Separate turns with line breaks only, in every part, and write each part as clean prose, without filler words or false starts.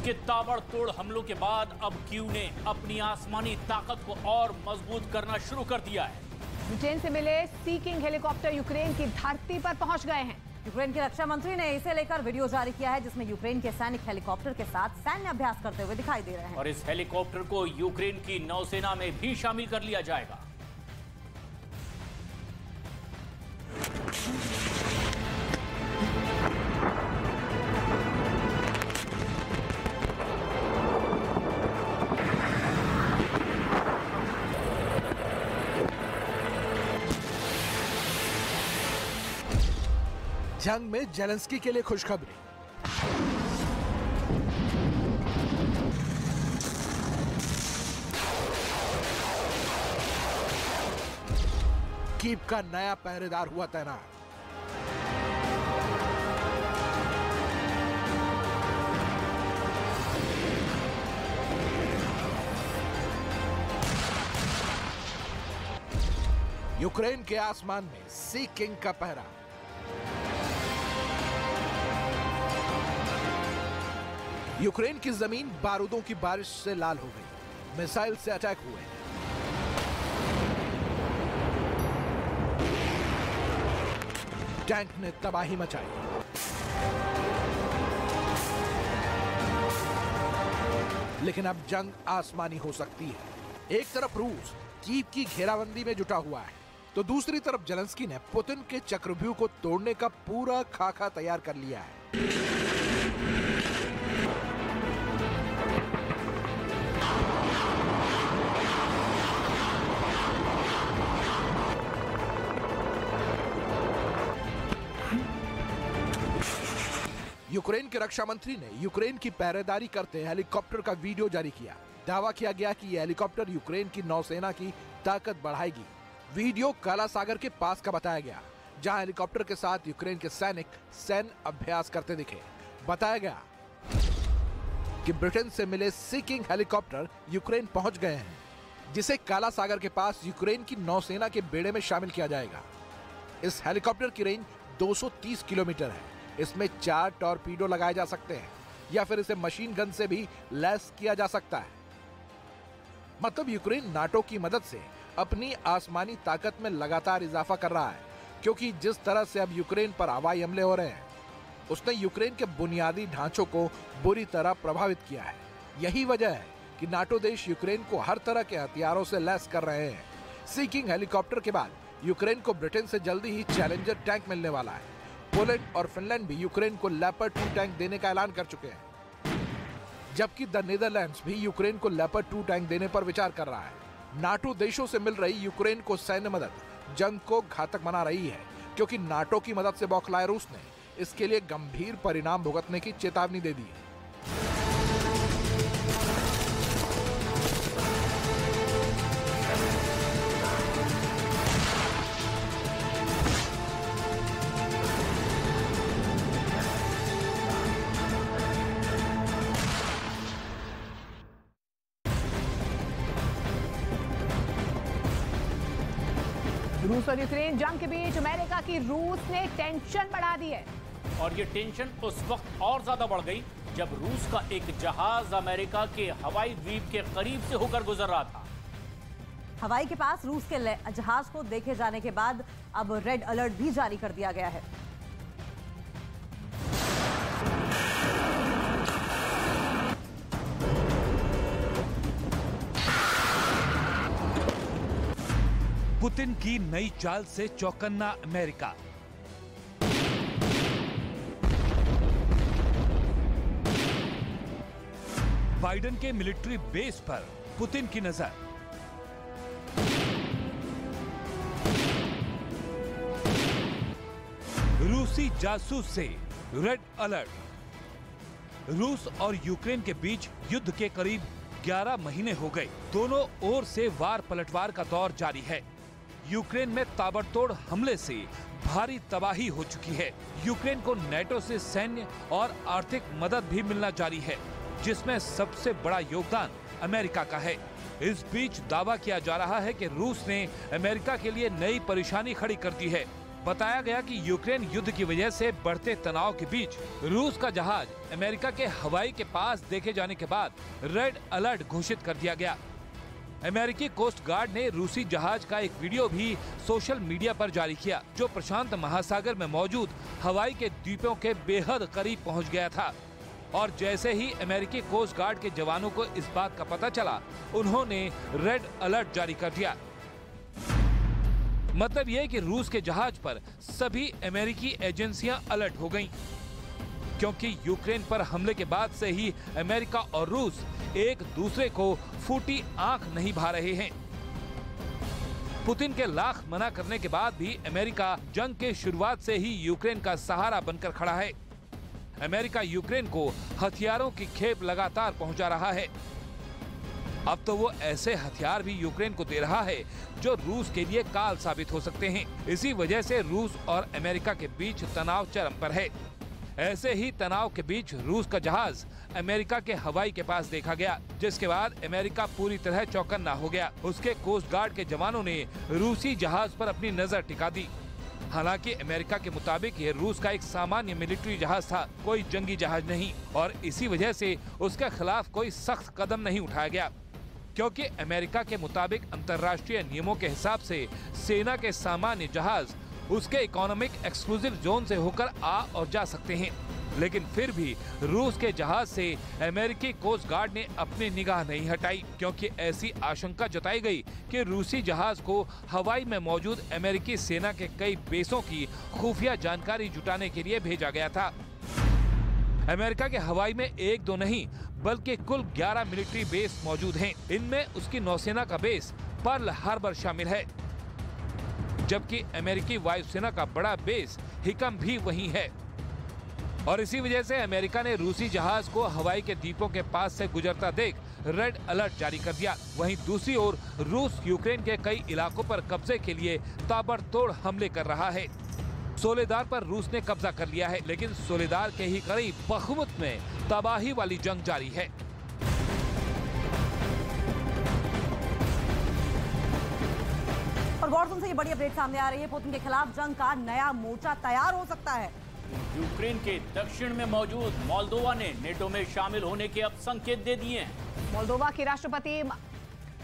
के ताबड़तोड़ हमलों के बाद अब कीव ने अपनी आसमानी ताकत को और मजबूत करना शुरू कर दिया है।
ब्रिटेन से मिले सी किंग हेलीकॉप्टर यूक्रेन की धरती पर पहुंच गए हैं।
यूक्रेन के रक्षा मंत्री ने इसे लेकर वीडियो जारी किया है, जिसमें यूक्रेन के सैनिक हेलीकॉप्टर के साथ सैन्य अभ्यास करते हुए दिखाई दे रहे हैं।
और इस हेलीकॉप्टर को यूक्रेन की नौसेना में भी शामिल कर लिया जाएगा।
जंग में जेलेंस्की के लिए खुशखबरी। कीव का नया पहरेदार हुआ तैनात। यूक्रेन के आसमान में सी किंग का पहरा। यूक्रेन की जमीन बारूदों की बारिश से लाल हो गई। मिसाइल से अटैक हुए। टैंक ने तबाही मचाई। लेकिन अब जंग आसमानी हो सकती है। एक तरफ रूस कीव की घेराबंदी में जुटा हुआ है, तो दूसरी तरफ जेलेंस्की ने पुतिन के चक्रव्यूह को तोड़ने का पूरा खाका तैयार कर लिया है। यूक्रेन के रक्षा मंत्री ने यूक्रेन की पहरेदारी करते हेलीकॉप्टर का वीडियो जारी किया। दावा किया गया कि यह हेलीकॉप्टर यूक्रेन की नौसेना की ताकत बढ़ाएगी। वीडियो काला सागर के पास का बताया गया, जहां हेलीकॉप्टर के साथ यूक्रेन के सैनिक सैन्य अभ्यास करते दिखे। बताया गया कि ब्रिटेन से मिले सी किंग हेलीकॉप्टर यूक्रेन पहुंच गए हैं, जिसे काला सागर के पास यूक्रेन की नौसेना के बेड़े में शामिल किया जाएगा। इस हेलीकॉप्टर की रेंज 230 किलोमीटर है। इसमें 4 टॉर्पीडो लगाए जा सकते हैं, या फिर इसे मशीन गन से भी लैस किया जा सकता है। मतलब यूक्रेन नाटो की मदद से अपनी आसमानी ताकत में लगातार इजाफा कर रहा है, क्योंकि जिस तरह से अब यूक्रेन पर हवाई हमले हो रहे हैं, उसने यूक्रेन के बुनियादी ढांचों को बुरी तरह प्रभावित किया है। यही वजह है कि नाटो देश यूक्रेन को हर तरह के हथियारों से लैस कर रहे हैं। सी किंग हेलीकॉप्टर के बाद यूक्रेन को ब्रिटेन से जल्दी ही चैलेंजर टैंक मिलने वाला है। पोलैंड और फिनलैंड भी यूक्रेन को लेपर्ड 2 टैंक देने का ऐलान कर चुके हैं, जबकि द नीदरलैंड्स भी यूक्रेन को लेपर्ड 2 टैंक देने पर विचार कर रहा है। नाटो देशों से मिल रही यूक्रेन को सैन्य मदद जंग को घातक बना रही है, क्योंकि नाटो की मदद से बौखलाए रूस ने इसके लिए गंभीर परिणाम भुगतने की चेतावनी दे दी है।
रूस और यूक्रेन जंग के बीच अमेरिका की रूस ने टेंशन बढ़ा दी है।
और ये टेंशन उस वक्त और ज्यादा बढ़ गई जब रूस का एक जहाज अमेरिका के हवाई द्वीप के करीब से होकर गुजर रहा था।
हवाई के पास रूस के जहाज को देखे जाने के बाद अब रेड अलर्ट भी जारी कर दिया गया है।
पुतिन की नई चाल से चौकन्ना अमेरिका। बाइडेन के मिलिट्री बेस पर पुतिन की नजर। रूसी जासूस से रेड अलर्ट। रूस और यूक्रेन के बीच युद्ध के करीब 11 महीने हो गए। दोनों ओर से वार पलटवार का दौर जारी है। यूक्रेन में ताबड़तोड़ हमले से भारी तबाही हो चुकी है। यूक्रेन को नेटो से सैन्य और आर्थिक मदद भी मिलना जारी है, जिसमें सबसे बड़ा योगदान अमेरिका का है। इस बीच दावा किया जा रहा है कि रूस ने अमेरिका के लिए नई परेशानी खड़ी कर दी है। बताया गया कि यूक्रेन युद्ध की वजह से बढ़ते तनाव के बीच रूस का जहाज अमेरिका के हवाई के पास देखे जाने के बाद रेड अलर्ट घोषित कर दिया गया। अमेरिकी कोस्ट गार्ड ने रूसी जहाज का एक वीडियो भी सोशल मीडिया पर जारी किया, जो प्रशांत महासागर में मौजूद हवाई के द्वीपों के बेहद करीब पहुंच गया था। और जैसे ही अमेरिकी कोस्ट गार्ड के जवानों को इस बात का पता चला, उन्होंने रेड अलर्ट जारी कर दिया। मतलब यह कि रूस के जहाज पर सभी अमेरिकी एजेंसियां अलर्ट हो गईं, क्योंकि यूक्रेन पर हमले के बाद से ही अमेरिका और रूस एक दूसरे को फूटी आंख नहीं भा रहे हैं। पुतिन के लाख मना करने के बाद भी अमेरिका जंग के शुरुआत से ही यूक्रेन का सहारा बनकर खड़ा है। अमेरिका यूक्रेन को हथियारों की खेप लगातार पहुंचा रहा है। अब तो वो ऐसे हथियार भी यूक्रेन को दे रहा है जो रूस के लिए काल साबित हो सकते हैं। इसी वजह से रूस और अमेरिका के बीच तनाव चरम पर है। ऐसे ही तनाव के बीच रूस का जहाज अमेरिका के हवाई के पास देखा गया, जिसके बाद अमेरिका पूरी तरह चौकन्ना हो गया। उसके कोस्ट गार्ड के जवानों ने रूसी जहाज पर अपनी नजर टिका दी। हालांकि अमेरिका के मुताबिक यह रूस का एक सामान्य मिलिट्री जहाज था, कोई जंगी जहाज नहीं, और इसी वजह से उसके खिलाफ कोई सख्त कदम नहीं उठाया गया, क्योंकि अमेरिका के मुताबिक अंतर्राष्ट्रीय नियमों के हिसाब से सेना के सामान्य जहाज उसके इकोनॉमिक एक्सक्लूसिव जोन से होकर आ और जा सकते हैं। लेकिन फिर भी रूस के जहाज से अमेरिकी कोस्ट गार्ड ने अपनी निगाह नहीं हटाई, क्योंकि ऐसी आशंका जताई गई कि रूसी जहाज को हवाई में मौजूद अमेरिकी सेना के कई बेसों की खुफिया जानकारी जुटाने के लिए भेजा गया था। अमेरिका के हवाई में एक दो नहीं बल्कि कुल 11 मिलिट्री बेस मौजूद हैं। इनमें उसकी नौसेना का बेस पर्ल हार्बर शामिल है, जबकि अमेरिकी वायुसेना का बड़ा बेस हिकम भी वहीं है। और इसी वजह से अमेरिका ने रूसी जहाज को हवाई के द्वीपों के पास से गुजरता देख रेड अलर्ट जारी कर दिया। वहीं दूसरी ओर रूस यूक्रेन के कई इलाकों पर कब्जे के लिए ताबड़तोड़ हमले कर रहा है। सोलेदार पर रूस ने कब्जा कर लिया है, लेकिन सोलेदार के ही करीब बखमुत में तबाही वाली जंग जारी है।
और वॉरजोन से ये बड़ी अपडेट सामने आ रही है। पुतिन के खिलाफ जंग का नया मोर्चा तैयार हो सकता है।
यूक्रेन के दक्षिण में मौजूद मोल्दोवा ने नेटो में शामिल होने के अब संकेत दे दिए हैं।
मोल्दोवा की राष्ट्रपति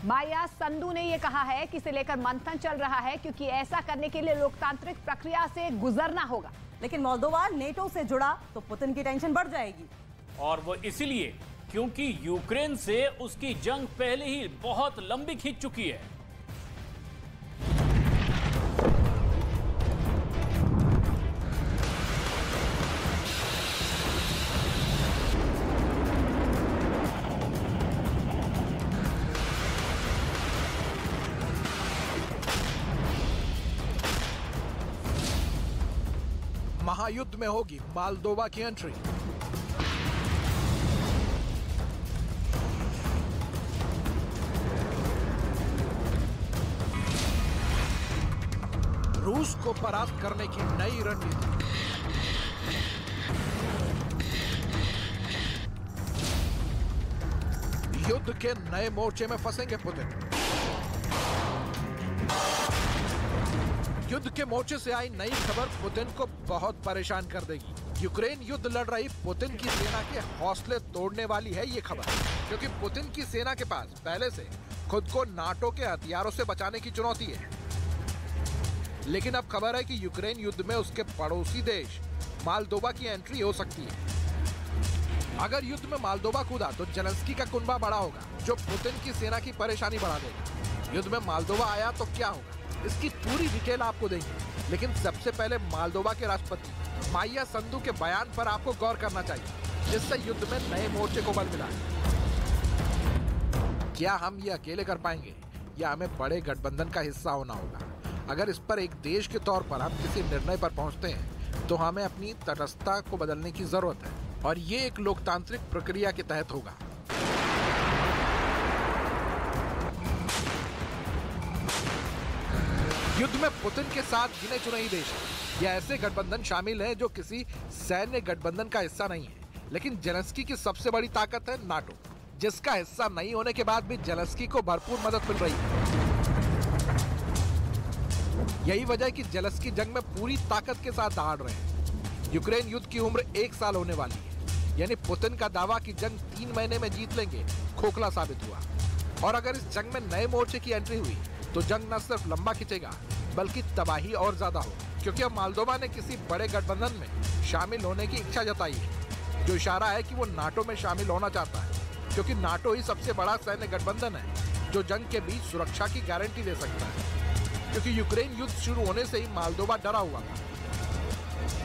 माया संदू ने यह कहा है कि इसे लेकर मंथन चल रहा है, क्योंकि ऐसा करने के लिए लोकतांत्रिक प्रक्रिया से गुजरना होगा।
लेकिन मोल्दोवा नेटो से जुड़ा तो पुतिन की टेंशन बढ़ जाएगी,
और वो इसलिए क्योंकि यूक्रेन से उसकी जंग पहले ही बहुत लंबी खींच चुकी है।
महायुद्ध में होगी मोल्दोवा की एंट्री। रूस को परास्त करने की नई रणनीति। युद्ध के नए मोर्चे में फंसेंगे पुतिन। युद्ध के मोर्चे से आई नई खबर पुतिन को बहुत परेशान कर देगी। यूक्रेन युद्ध लड़ रही पुतिन की सेना के हौसले तोड़ने वाली है ये खबर, क्योंकि पुतिन की सेना के पास पहले से खुद को नाटो के हथियारों से बचाने की चुनौती है। लेकिन अब खबर है कि यूक्रेन युद्ध में उसके पड़ोसी देश मोल्दोवा की एंट्री हो सकती है। अगर युद्ध में मोल्दोवा कूदा तो जेलेंस्की का कुनबा बड़ा होगा, जो पुतिन की सेना की परेशानी बढ़ा देगा। युद्ध में मोल्दोवा आया तो क्या होगा, इसकी पूरी डिटेल आपको देंगे। लेकिन सबसे पहले मोल्दोवा के राष्ट्रपति माया संदू के बयान पर आपको गौर करना चाहिए, जिससे युद्ध में नए मोर्चे को बल मिला है। क्या हम ये अकेले कर पाएंगे या हमें बड़े गठबंधन का हिस्सा होना होगा? अगर इस पर एक देश के तौर पर हम किसी निर्णय पर पहुंचते हैं तो हमें अपनी तटस्थता को बदलने की जरूरत है, और ये एक लोकतांत्रिक प्रक्रिया के तहत होगा। युद्ध में पुतिन के साथ गिने चुने ही देश हैं। या ऐसे गठबंधन शामिल हैं जो किसी सैन्य गठबंधन का हिस्सा नहीं है, लेकिन जेलेंस्की की सबसे बड़ी ताकत है नाटो, जिसका हिस्सा नहीं होने के बाद भी जेलेंस्की को भरपूर मदद मिल रही है। यही वजह है कि जेलेंस्की जंग में पूरी ताकत के साथ दहाड़ रहे हैं। यूक्रेन युद्ध की उम्र 1 साल होने वाली है, यानी पुतिन का दावा कि जंग 3 महीने में जीत लेंगे खोखला साबित हुआ। और अगर इस जंग में नए मोर्चे की एंट्री हुई तो जंग न सिर्फ लंबा खिंचेगा बल्कि तबाही और ज्यादा हो, क्योंकि अब मोल्दोवा ने किसी बड़े गठबंधन में शामिल होने की इच्छा जताई है, जो इशारा है कि वो नाटो में शामिल होना चाहता है, क्योंकि नाटो ही सबसे बड़ा सैन्य गठबंधन है जो जंग के बीच सुरक्षा की गारंटी दे सकता है। क्योंकि यूक्रेन युद्ध शुरू होने से ही मोल्दोवा डरा हुआ था।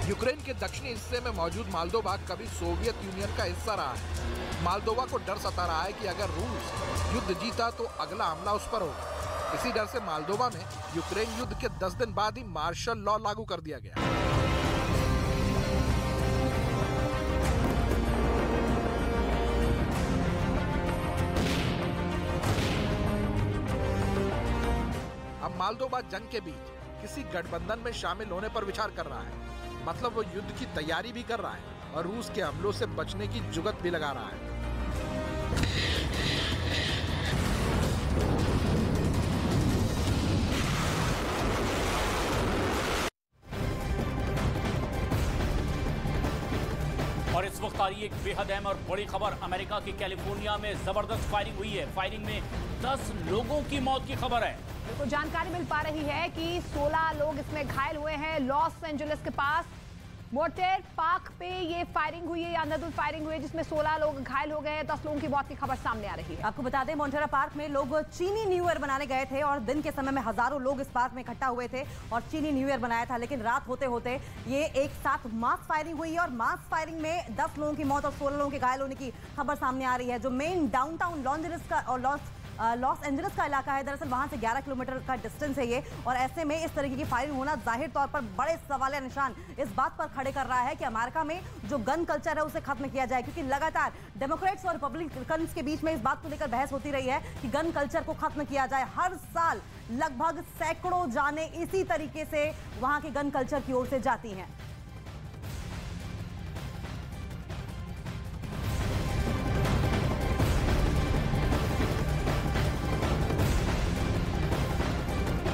यूक्रेन के दक्षिणी हिस्से में मौजूद मोल्दोवा कभी सोवियत यूनियन का हिस्सा रहा है। मोल्दोवा को डर सता रहा है कि अगर रूस युद्ध जीता तो अगला हमला उस पर होगा। इसी डर से मोल्दोवा में यूक्रेन युद्ध के 10 दिन बाद ही मार्शल लॉ लागू कर दिया गया। अब मोल्दोवा जंग के बीच किसी गठबंधन में शामिल होने पर विचार कर रहा है, मतलब वो युद्ध की तैयारी भी कर रहा है और रूस के हमलों से बचने की जुगत भी लगा रहा है।
और इस वक्त आ रही एक बेहद अहम और बड़ी खबर। अमेरिका की कैलिफोर्निया में जबरदस्त फायरिंग हुई है। फायरिंग में 10 लोगों की मौत की खबर है।
तो जानकारी मिल पा रही है कि 16 लोग इसमें घायल हुए हैं। लॉस एंजलिस के पास मोटेर पार्क पे ये फायरिंग हुई है, अंधाधुंध फायरिंग हुई है, जिसमें 16 लोग घायल हो गए हैं। 10 लोगों की मौत की खबर सामने आ रही है।
आपको बता दें, मोटेरा पार्क में लोग चीनी न्यू ईयर बनाने गए थे और दिन के समय में हजारों लोग इस पार्क में इकट्ठा हुए थे और चीनी न्यू ईयर बनाया था। लेकिन रात होते होते ये एक साथ मास फायरिंग हुई है और मास फायरिंग में 10 लोगों की मौत और 16 लोगों के घायल होने की खबर सामने आ रही है। जो मेन डाउनटाउन लॉस एंजलिस का इलाका है, दरअसल वहां से 11 किलोमीटर का डिस्टेंस है ये। और ऐसे में इस तरीके की फायरिंग होना जाहिर तौर पर बड़े सवालिया निशान इस बात पर खड़े कर रहा है कि अमेरिका में जो गन कल्चर है उसे खत्म किया जाए, क्योंकि लगातार डेमोक्रेट्स और रिपब्लिकन्स के बीच में इस बात को लेकर बहस होती रही है कि गन कल्चर को खत्म किया जाए। हर साल लगभग सैकड़ों जाने इसी तरीके से वहां के गन कल्चर की ओर से जाती हैं।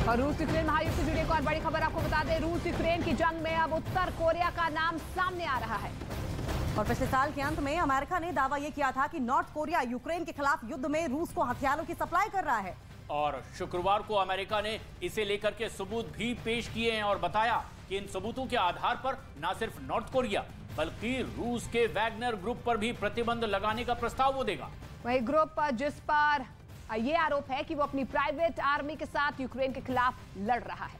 और रूस यूक्रेन महायुद्ध से जुड़ी एक और बड़ी खबर आपको बता दें। रूस यूक्रेन की जंग में अब उत्तर कोरिया का नाम सामने आ रहा है।
और पिछले साल के अंत में अमेरिका ने दावा यह किया था कि नॉर्थ कोरिया यूक्रेन के खिलाफ युद्ध में रूस को हथियारों की सप्लाई कर रहा है।
और शुक्रवार को अमेरिका ने इसे लेकर के सबूत भी पेश किए हैं और बताया कि इन सबूतों के आधार पर न सिर्फ नॉर्थ कोरिया बल्कि रूस के वैगनर ग्रुप पर भी प्रतिबंध लगाने का प्रस्ताव वो देगा।
वही ग्रुप जिस पर ये आरोप है कि वो अपनी प्राइवेट आर्मी के साथ यूक्रेन के खिलाफ लड़ रहा है।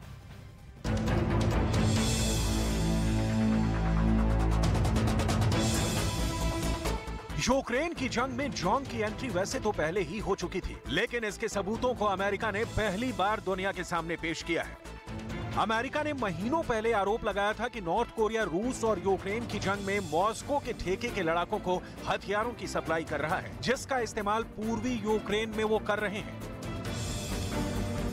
यूक्रेन की जंग में जॉन की एंट्री वैसे तो पहले ही हो चुकी थी, लेकिन इसके सबूतों को अमेरिका ने पहली बार दुनिया के सामने पेश किया है। अमेरिका ने महीनों पहले आरोप लगाया था कि नॉर्थ कोरिया रूस और यूक्रेन की जंग में मॉस्को के ठेके के लड़ाकों को हथियारों की सप्लाई कर रहा है, जिसका इस्तेमाल पूर्वी यूक्रेन में वो कर रहे हैं।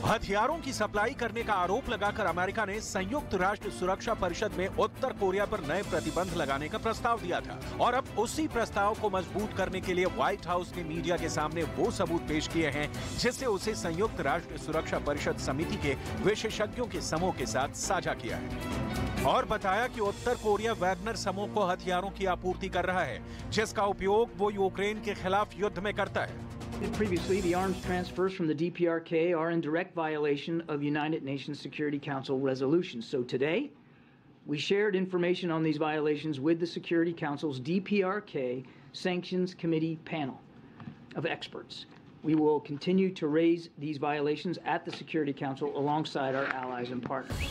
हथियारों की सप्लाई करने का आरोप लगाकर अमेरिका ने संयुक्त राष्ट्र सुरक्षा परिषद में उत्तर कोरिया पर नए प्रतिबंध लगाने का प्रस्ताव दिया था। और अब उसी प्रस्ताव को मजबूत करने के लिए व्हाइट हाउस ने मीडिया के सामने वो सबूत पेश किए हैं जिससे उसे संयुक्त राष्ट्र सुरक्षा परिषद समिति के विशेषज्ञों के समूह के साथ साझा किया है और बताया कि उत्तर कोरिया वैगनर समूह को हथियारों की आपूर्ति कर रहा है, जिसका उपयोग वो यूक्रेन के खिलाफ युद्ध में करता है।
Previously, the arms transfers from the DPRK are in direct violation of United Nations Security Council resolutions. So today, we shared information on these violations with the Security Council's DPRK Sanctions Committee panel of experts. We will continue to raise these violations at the Security Council alongside our allies and partners.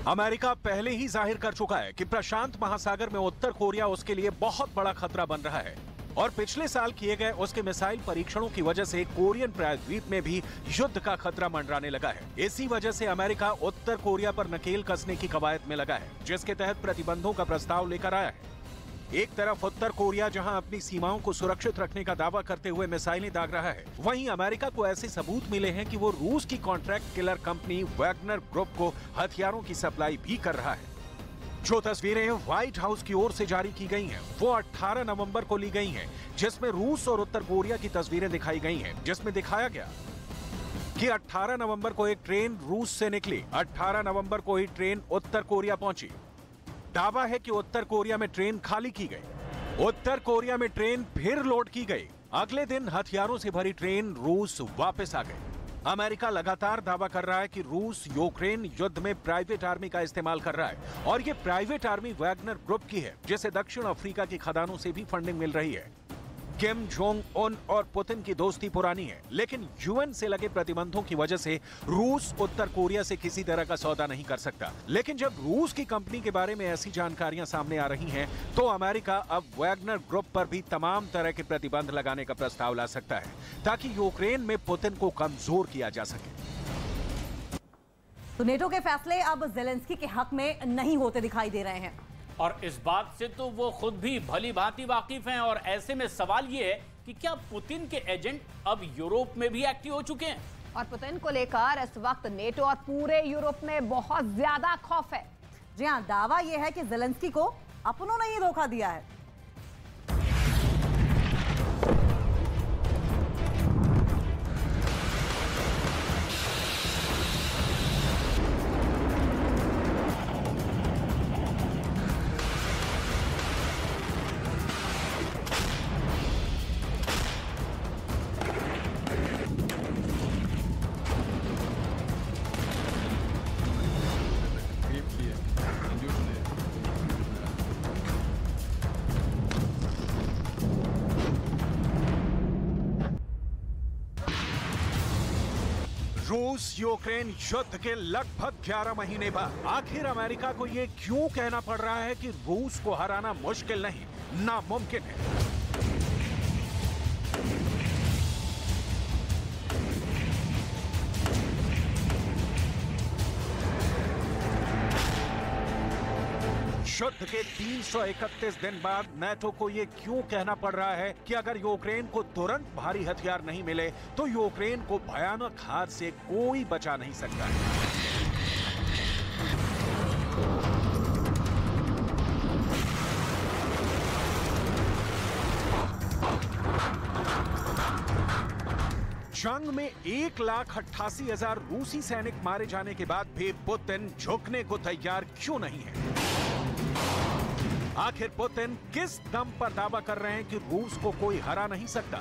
America पहले ही जाहिर कर चुका है कि प्रशांत महासागर में उत्तर Korea उसके लिए बहुत बड़ा खतरा बन रहा है और पिछले साल किए गए उसके मिसाइल परीक्षणों की वजह से कोरियन प्रायद्वीप में भी युद्ध का खतरा मंडराने लगा है। इसी वजह से अमेरिका उत्तर कोरिया पर नकेल कसने की कवायद में लगा है, जिसके तहत प्रतिबंधों का प्रस्ताव लेकर आया है। एक तरफ उत्तर कोरिया जहां अपनी सीमाओं को सुरक्षित रखने का दावा करते हुए मिसाइलें दाग रहा है, वहीं अमेरिका को ऐसे सबूत मिले हैं कि वो रूस की contract killer company Wagner group को हथियारों की सप्लाई भी कर रहा है। जो तस्वीरें व्हाइट हाउस की ओर से जारी की गई हैं, वो 18 नवंबर को ली गई हैं, जिसमें रूस और उत्तर कोरिया की तस्वीरें दिखाई गई हैं, जिसमें दिखाया गया कि 18 नवंबर को एक ट्रेन रूस से निकली, 18 नवंबर को ही ट्रेन उत्तर कोरिया पहुंची। दावा है कि उत्तर कोरिया में ट्रेन खाली की गई, उत्तर कोरिया में ट्रेन फिर लोड की गई। अगले दिन हथियारों से भरी ट्रेन रूस वापस आ गई। अमेरिका लगातार दावा कर रहा है कि रूस यूक्रेन युद्ध में प्राइवेट आर्मी का इस्तेमाल कर रहा है और ये प्राइवेट आर्मी वैगनर ग्रुप की है, जिसे दक्षिण अफ्रीका की खदानों से भी फंडिंग मिल रही है। किम जोंग उन और पुतिन की दोस्ती पुरानी है, लेकिन यूएन से लगे प्रतिबंधों की वजह से रूस उत्तर कोरिया से किसी तरह का सौदा नहीं कर सकता। लेकिन जब रूस की कंपनी के बारे में ऐसी जानकारियां सामने आ रही हैं, तो अमेरिका अब वैगनर ग्रुप पर भी तमाम तरह के प्रतिबंध लगाने का प्रस्ताव ला सकता है, ताकि यूक्रेन में पुतिन को कमजोर किया जा सके।
तो नेटो के फैसले अब ज़ेलेंस्की के हक में नहीं होते दिखाई दे रहे हैं,
और इस बात से तो वो खुद भी भली भांति वाकिफ हैं। और ऐसे में सवाल ये है कि क्या पुतिन के एजेंट अब यूरोप में भी एक्टिव हो चुके हैं?
और पुतिन को लेकर इस वक्त नेटो और पूरे यूरोप में बहुत ज्यादा खौफ है।
जी हाँ, दावा यह है कि ज़ेलेंस्की को अपनों ने ही धोखा दिया है।
रूस यूक्रेन युद्ध के लगभग 11 महीने बाद आखिर अमेरिका को यह क्यों कहना पड़ रहा है कि रूस को हराना मुश्किल नहीं, नामुमकिन है? युद्ध के 331 दिन बाद नाटो को यह क्यों कहना पड़ रहा है कि अगर यूक्रेन को तुरंत भारी हथियार नहीं मिले तो यूक्रेन को भयानक हार से कोई बचा नहीं सकता है। जंग में 1,88,000 रूसी सैनिक मारे जाने के बाद भी पुतिन झुकने को तैयार क्यों नहीं है? आखिर पुतिन किस दम पर दावा कर रहे हैं कि रूस को कोई हरा नहीं सकता?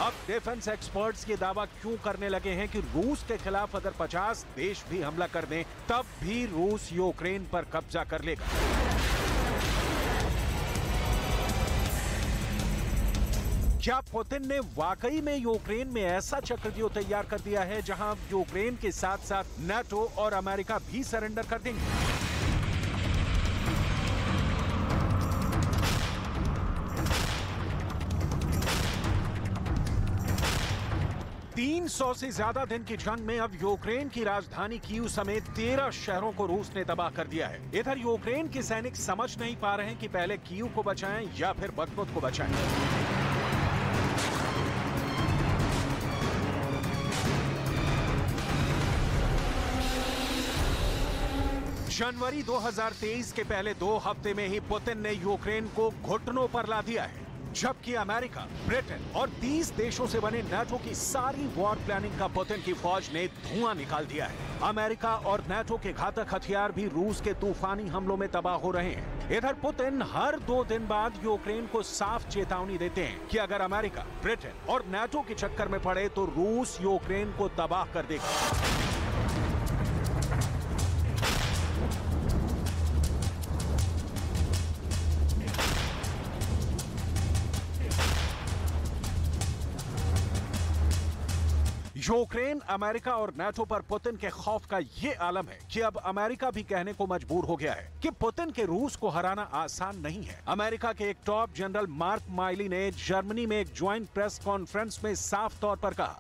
अब डिफेंस एक्सपर्ट्स ये दावा क्यों करने लगे हैं कि रूस के खिलाफ अगर 50 देश भी हमला कर दें तब भी रूस यूक्रेन पर कब्जा कर लेगा? क्या पुतिन ने वाकई में यूक्रेन में ऐसा चक्रव्यूह तैयार कर दिया है जहां यूक्रेन के साथ साथ नाटो और अमेरिका भी सरेंडर कर देंगे? $300 से ज्यादा दिन की जंग में अब यूक्रेन की राजधानी कीव समेत 13 शहरों को रूस ने तबाह कर दिया है। इधर यूक्रेन के सैनिक समझ नहीं पा रहे हैं कि पहले कीव को बचाएं या फिर बखमुत को बचाएं। जनवरी 2023 के पहले 2 हफ्ते में ही पुतिन ने यूक्रेन को घुटनों पर ला दिया है, जबकि अमेरिका, ब्रिटेन और 30 देशों से बने नाटो की सारी वॉर प्लानिंग का पुतिन की फौज ने धुआं निकाल दिया है। अमेरिका और नाटो के घातक हथियार भी रूस के तूफानी हमलों में तबाह हो रहे हैं। इधर पुतिन हर 2 दिन बाद यूक्रेन को साफ चेतावनी देते हैं कि अगर अमेरिका, ब्रिटेन और नाटो के चक्कर में पड़े तो रूस यूक्रेन को तबाह कर देगा। यूक्रेन, अमेरिका और नाटो पर पुतिन के खौफ का ये आलम है कि अब अमेरिका भी कहने को मजबूर हो गया है कि पुतिन के रूस को हराना आसान नहीं है। अमेरिका के एक टॉप जनरल मार्क माइली ने जर्मनी में एक ज्वाइंट प्रेस कॉन्फ्रेंस में साफ तौर पर कहा,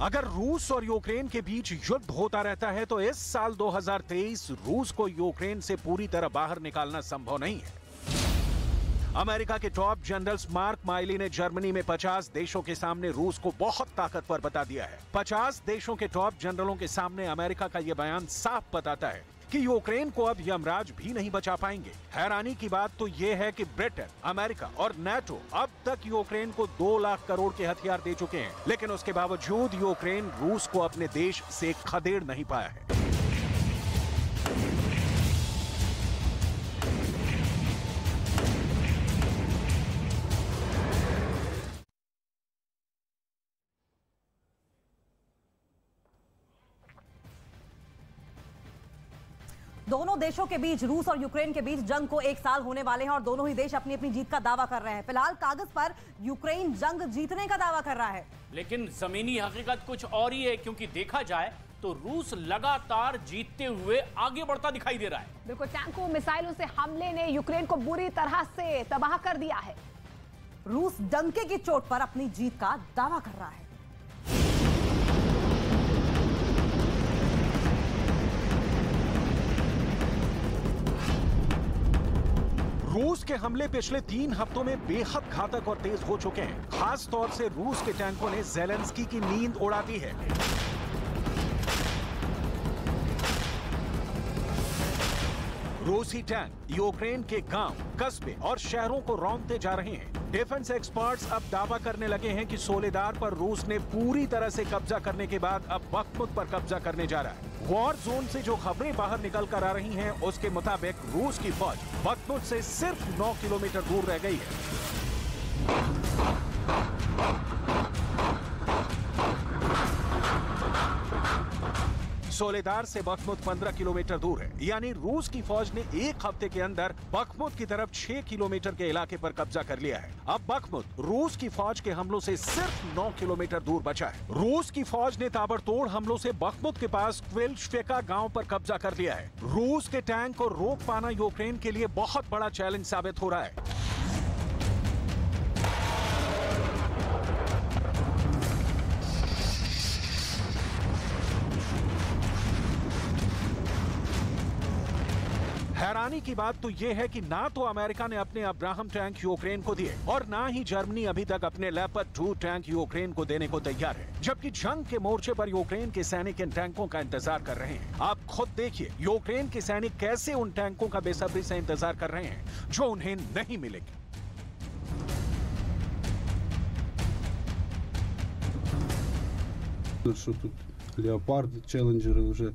अगर रूस और यूक्रेन के बीच युद्ध होता रहता है तो इस साल 2023 रूस को यूक्रेन से पूरी तरह बाहर निकालना संभव नहीं है। अमेरिका के टॉप जनरल्स मार्क माइली ने जर्मनी में 50 देशों के सामने रूस को बहुत ताकतवर बता दिया है। 50 देशों के टॉप जनरलों के सामने अमेरिका का यह बयान साफ बताता है कि यूक्रेन को अब यमराज भी नहीं बचा पाएंगे। हैरानी की बात तो ये है कि ब्रिटेन, अमेरिका और नाटो अब तक यूक्रेन को 2 लाख करोड़ के हथियार दे चुके हैं, लेकिन उसके बावजूद यूक्रेन रूस को अपने देश से खदेड़ नहीं पाया है।
दोनों देशों के बीच, रूस और यूक्रेन के बीच जंग को 1 साल होने वाले हैं और दोनों ही देश अपनी अपनी जीत का दावा कर रहे हैं। फिलहाल कागज पर यूक्रेन जंग जीतने का दावा कर रहा है,
लेकिन जमीनी हकीकत कुछ और ही है, क्योंकि देखा जाए तो रूस लगातार जीतते हुए आगे बढ़ता दिखाई दे रहा है।
बिल्कुल, टैंकों, मिसाइलों से हमले ने यूक्रेन को बुरी तरह से तबाह कर दिया है।
रूस डंके की चोट पर अपनी जीत का दावा कर रहा है।
रूस के हमले पिछले 3 हफ्तों में बेहद घातक और तेज हो चुके हैं। खास तौर से रूस के टैंकों ने ज़ेलेंस्की की नींद उड़ा दी है। रूसी टैंक यूक्रेन के गांव, कस्बे और शहरों को रौंदते जा रहे हैं। डिफेंस एक्सपर्ट्स अब दावा करने लगे हैं कि सोलेदार पर रूस ने पूरी तरह से कब्जा करने के बाद अब बख्मुत पर कब्जा करने जा रहा है। वॉर जोन से जो खबरें बाहर निकल कर आ रही हैं, उसके मुताबिक रूस की फौज बख्मुत से सिर्फ 9 किलोमीटर दूर रह गई है। सोलेदार से बख्मुत 15 किलोमीटर दूर है, यानी रूस की फौज ने 1 हफ्ते के अंदर बख्मुत की तरफ 6 किलोमीटर के इलाके पर कब्जा कर लिया है। अब बख्मुत रूस की फौज के हमलों से सिर्फ 9 किलोमीटर दूर बचा है। रूस की फौज ने ताबड़तोड़ हमलों से बख्मुत के पास क्विलश्वेका गांव पर कब्जा कर लिया है। रूस के टैंक को रोक पाना यूक्रेन के लिए बहुत बड़ा चैलेंज साबित हो रहा है। हैरानी की बात तो यह है कि ना तो अमेरिका ने अपने अब्राहम टैंक यूक्रेन को दिए और ना ही जर्मनी अभी तक अपने लेपर्ड 2 टैंक यूक्रेन को देने को तैयार है, जबकि जंग के मोर्चे पर यूक्रेन के सैनिक इन टैंकों का इंतजार कर रहे हैं। आप खुद देखिए यूक्रेन के सैनिक कैसे उन टैंकों का बेसब्री से इंतजार कर रहे हैं जो उन्हें नहीं मिलेंगे।
Що тут леопарди, челенджери вже.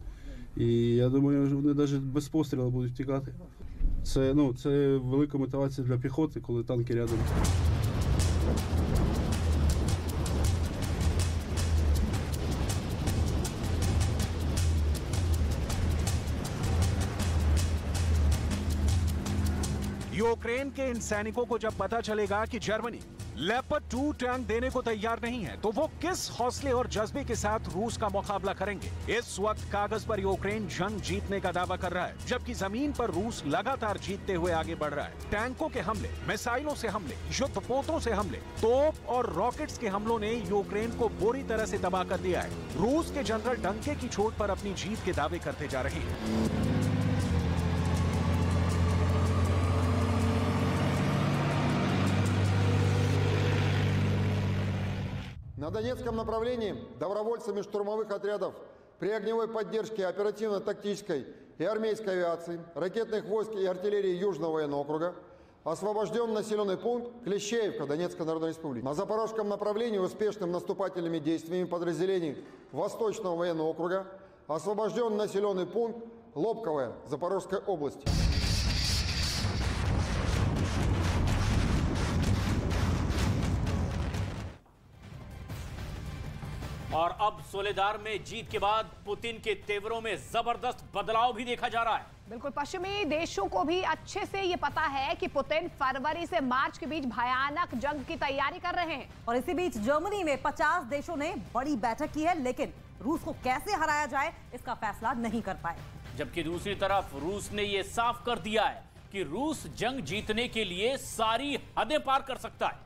І я думаю, вони навіть без пострілу будуть втікати. Це велика мотивація для піхоти, коли танки рядом.
यूक्रेन के इन सैनिकों को जब पता चलेगा कि जर्मनी लेपर्ड 2 टैंक देने को तैयार नहीं है, तो वो किस हौसले और जज्बे के साथ रूस का मुकाबला करेंगे। इस वक्त कागज पर यूक्रेन जंग जीतने का दावा कर रहा है, जबकि जमीन पर रूस लगातार जीतते हुए आगे बढ़ रहा है। टैंकों के हमले, मिसाइलों से हमले, युद्धपोतों से हमले, तोप और रॉकेट्स के हमलों ने यूक्रेन को बुरी तरह से तबाह कर दिया है। रूस के जनरल डंके की चोट पर अपनी जीत के दावे करते जा रहे हैं।
На Донецком направлении добровольцами штурмовых отрядов при огневой поддержке оперативно-тактической и армейской авиации, ракетных войск и артиллерии Южного военного округа освобожден населенный пункт Клещеевка Донецкой Народной Республики. На Запорожском направлении успешными наступательными действиями подразделений Восточного военного округа освобожден населенный пункт Лобковая Запорожской области.
और अब सोलेदार में जीत के बाद पुतिन के तेवरों में जबरदस्त बदलाव भी देखा जा रहा है।
बिल्कुल, पश्चिमी देशों को भी अच्छे से ये पता है कि पुतिन फरवरी से मार्च के बीच भयानक जंग की तैयारी कर रहे हैं।
और इसी बीच जर्मनी में 50 देशों ने बड़ी बैठक की है, लेकिन रूस को कैसे हराया जाए इसका फैसला नहीं कर पाए।
जबकि दूसरी तरफ रूस ने यह साफ कर दिया है कि रूस जंग जीतने के लिए सारी हदें पार कर सकता है।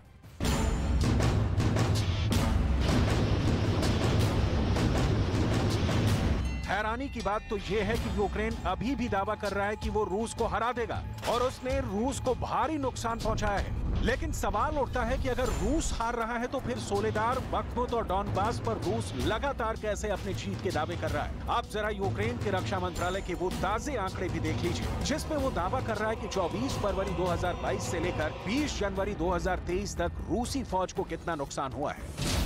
हैरानी की बात तो ये है कि यूक्रेन अभी भी दावा कर रहा है कि वो रूस को हरा देगा और उसने रूस को भारी नुकसान पहुंचाया है। लेकिन सवाल उठता है कि अगर रूस हार रहा है तो फिर सोलेदार, बख्मुत और डॉनबास पर रूस लगातार कैसे अपने जीत के दावे कर रहा है। आप जरा यूक्रेन के रक्षा मंत्रालय के वो ताजे आंकड़े भी देख लीजिए, जिसमें वो दावा कर रहा है कि 24 फरवरी 2022 से लेकर 20 जनवरी 2023 तक रूसी फौज को कितना नुकसान हुआ है।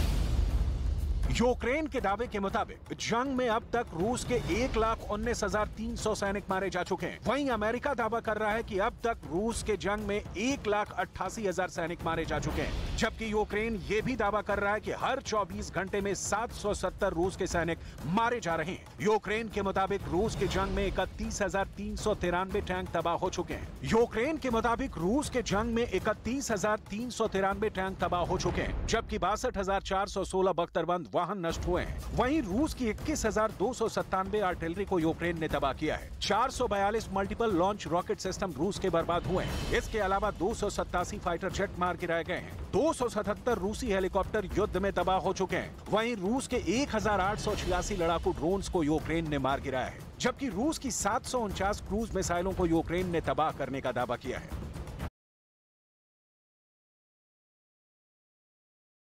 यूक्रेन के दावे के मुताबिक जंग में अब तक रूस के 1,19,300 सैनिक मारे जा चुके हैं। वहीं अमेरिका दावा कर रहा है कि अब तक रूस के जंग में 1,88,000 सैनिक मारे जा चुके हैं, जबकि यूक्रेन ये भी दावा कर रहा है कि हर 24 घंटे में 770 रूस के सैनिक मारे जा रहे हैं। यूक्रेन के मुताबिक रूस के जंग में 31,393 टैंक तबाह हो चुके हैं। यूक्रेन के मुताबिक रूस के जंग में 31,393 टैंक तबाह हो चुके हैं, जबकि 62,416 बख्तरबंद वाहन नष्ट हुए हैं। वहीं रूस की 21,297 आर्टिलरी को यूक्रेन ने तबाह किया है। 442 मल्टीपल लॉन्च रॉकेट सिस्टम रूस के बर्बाद हुए हैं। इसके अलावा 287 फाइटर जेट मार गिराए गए हैं। 277 रूसी हेलीकॉप्टर युद्ध में तबाह हो चुके हैं। वहीं रूस के 1,886 लड़ाकू ड्रोन्स को यूक्रेन ने मार गिराया है, जबकि रूस की 749 क्रूज मिसाइलों को यूक्रेन ने तबाह करने का दावा किया है।